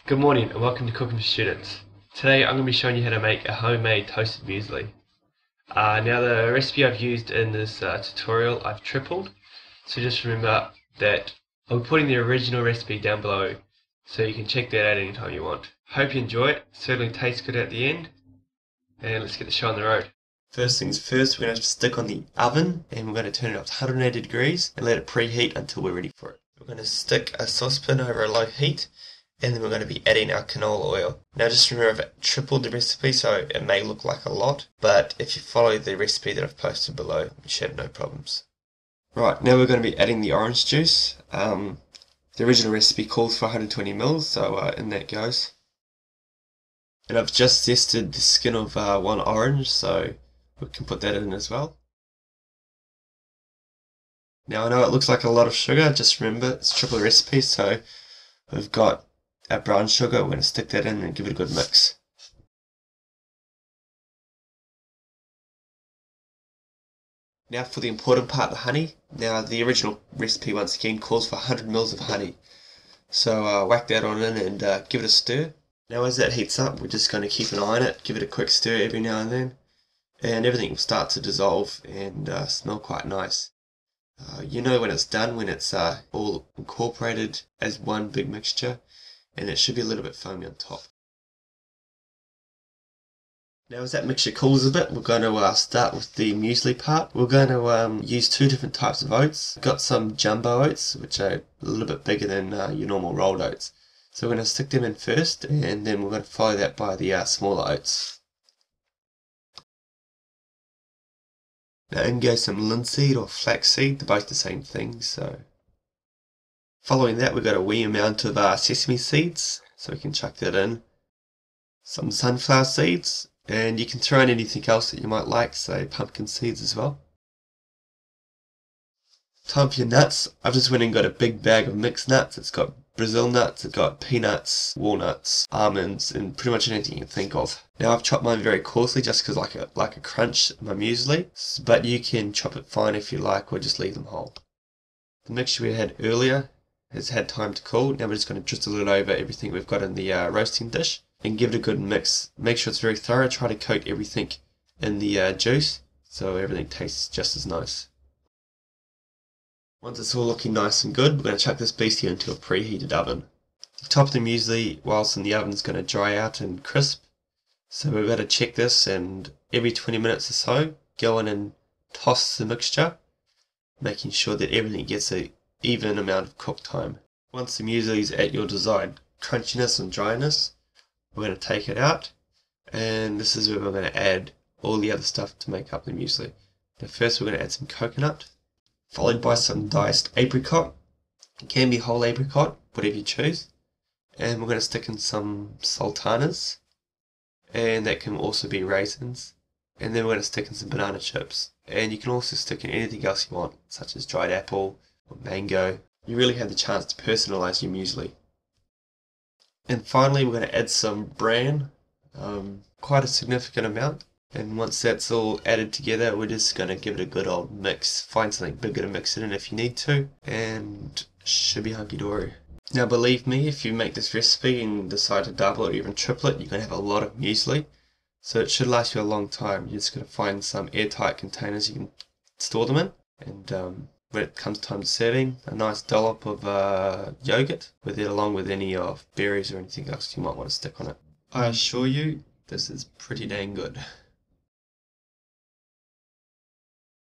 Good morning and welcome to Cooking for Students. Today I'm going to be showing you how to make a homemade toasted muesli. Now the recipe I've used in this tutorial I've tripled, so just remember that I'll be putting the original recipe down below so you can check that out anytime you want. Hope you enjoy it, certainly tastes good at the end, and let's get the show on the road. First things first, we're going to stick on the oven and we're going to turn it up to 180 degrees and let it preheat until we're ready for it. We're going to stick a saucepan over a low heat, and then we're going to be adding our canola oil. Now just remember, I've tripled the recipe, so it may look like a lot, but if you follow the recipe that I've posted below, you should have no problems. Right, now we're going to be adding the orange juice. The original recipe calls for 120 mils, so in that goes. And I've just zested the skin of one orange, so we can put that in as well. Now I know it looks like a lot of sugar, just remember it's triple the recipe, so we've got our brown sugar. We're going to stick that in and give it a good mix. Now for the important part, the honey. Now the original recipe once again calls for 100 mils of honey. So whack that on in and give it a stir. Now as that heats up, we're just going to keep an eye on it, give it a quick stir every now and then, and everything will start to dissolve and smell quite nice. You know when it's done, when it's all incorporated as one big mixture, and it should be a little bit foamy on top. Now as that mixture cools a bit, we're going to start with the muesli part. We're going to use two different types of oats. I've got some jumbo oats, which are a little bit bigger than your normal rolled oats. So we're going to stick them in first, and then we're going to follow that by the smaller oats. Now in goes some linseed or flaxseed, they're both the same thing. So following that, we've got a wee amount of sesame seeds, so we can chuck that in. Some sunflower seeds, and you can throw in anything else that you might like, say pumpkin seeds as well. Time for your nuts. I've just went and got a big bag of mixed nuts. It's got Brazil nuts, it's got peanuts, walnuts, almonds, and pretty much anything you can think of. Now I've chopped mine very coarsely just because like a crunch my muesli, but you can chop it fine if you like, or just leave them whole. The mixture we had earlier has had time to cool. Now we're just going to drizzle it over everything we've got in the roasting dish and give it a good mix. Make sure it's very thorough. Try to coat everything in the juice so everything tastes just as nice. Once it's all looking nice and good, we're going to chuck this beastie into a preheated oven. The top of the muesli, whilst in the oven, is going to dry out and crisp. So we've got to check this, and every 20 minutes or so, go in and toss the mixture, making sure that everything gets an even amount of cook time. Once the muesli is at your desired crunchiness and dryness, we're going to take it out, and this is where we're going to add all the other stuff to make up the muesli. Now first we're going to add some coconut, followed by some diced apricot. It can be whole apricot, whatever you choose. And we're going to stick in some sultanas, and that can also be raisins. And then we're going to stick in some banana chips. And you can also stick in anything else you want, such as dried apple or mango. You really have the chance to personalise your muesli. And finally we're going to add some bran, quite a significant amount. And once that's all added together, we're just going to give it a good old mix. Find something bigger to mix it in if you need to, and should be hunky-dory. Now believe me, if you make this recipe and decide to double or even triple it, you're going to have a lot of muesli. So it should last you a long time. You're just going to find some airtight containers you can store them in. And when it comes time to serving, a nice dollop of yogurt with it, along with any of berries or anything else you might want to stick on it. I assure you, this is pretty dang good.